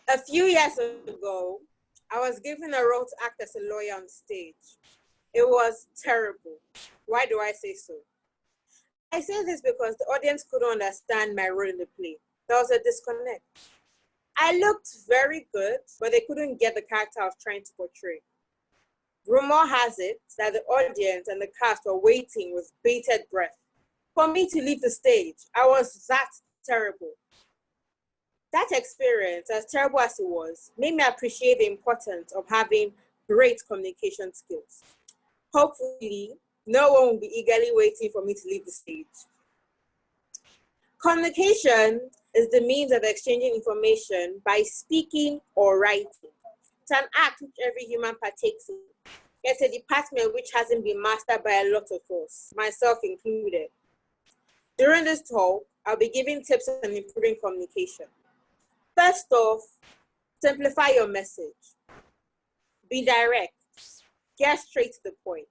A few years ago, I was given a role to act as a lawyer on stage. It was terrible. Why do I say so? I say this because the audience couldn't understand my role in the play. There was a disconnect. I looked very good, but they couldn't get the character I was trying to portray. Rumor has it that the audience and the cast were waiting with bated breath for me to leave the stage. I was that terrible. That experience, as terrible as it was, made me appreciate the importance of having great communication skills. Hopefully, no one will be eagerly waiting for me to leave the stage. Communication is the means of exchanging information by speaking or writing. It's an act which every human partakes in. It's a department which hasn't been mastered by a lot of us, myself included. During this talk, I'll be giving tips on improving communication. First off, simplify your message. Be direct. Get straight to the point.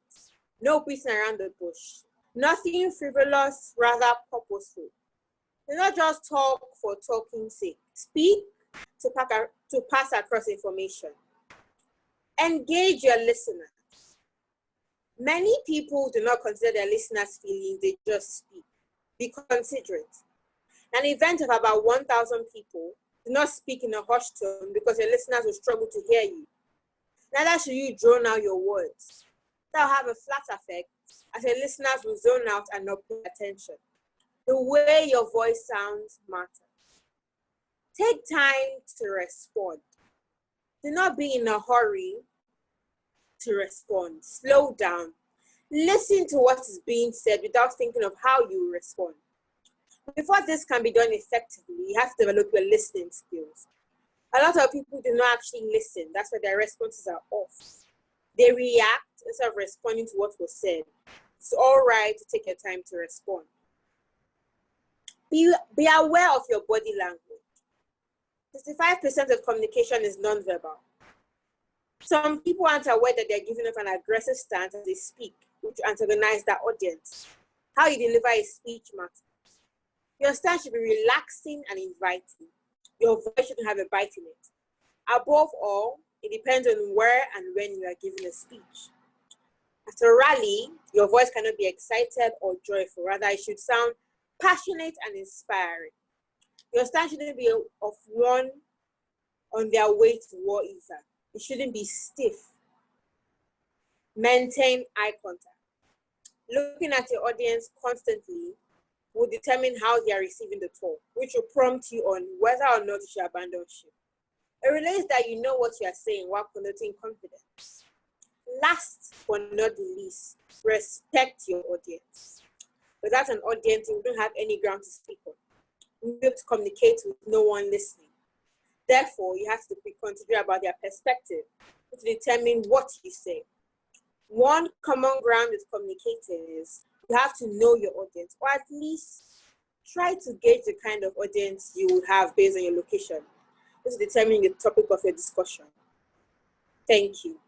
No beating around the bush. Nothing frivolous, rather purposeful. Do not just talk for talking's sake. Speak to pass across information. Engage your listeners. Many people do not consider their listeners' feelings, they just speak. Be considerate. An event of about 1,000 people, do not speak in a hushed tone because your listeners will struggle to hear you. Neither should you drone out your words. That will have a flat effect as your listeners will zone out and not pay attention. The way your voice sounds matters. Take time to respond. Do not be in a hurry to respond. Slow down. Listen to what is being said without thinking of how you respond. Before this can be done effectively, you have to develop your listening skills. A lot of people do not actually listen. That's why their responses are off. They react instead of responding to what was said. It's all right to take your time to respond. Be aware of your body language. 65% of communication is nonverbal. Some people aren't aware that they're giving off an aggressive stance as they speak, which antagonize their audience. How you deliver a speech matters. Your stance should be relaxing and inviting. Your voice shouldn't have a bite in it. Above all, it depends on where and when you are giving a speech. At a rally, your voice cannot be excited or joyful. Rather, it should sound passionate and inspiring. Your stance shouldn't be of one on their way to war either. It shouldn't be stiff. Maintain eye contact. Looking at your audience constantly will determine how they are receiving the talk, which will prompt you on whether or not you should abandon ship. It relates that you know what you are saying while connoting confidence. Last but not the least, respect your audience. Without an audience, you don't have any ground to speak on. You have to communicate with no one listening. Therefore, you have to be considerate about their perspective to determine what you say. One common ground with communicating is you have to know your audience, or at least try to gauge the kind of audience you will have based on your location. This is determining the topic of your discussion. Thank you.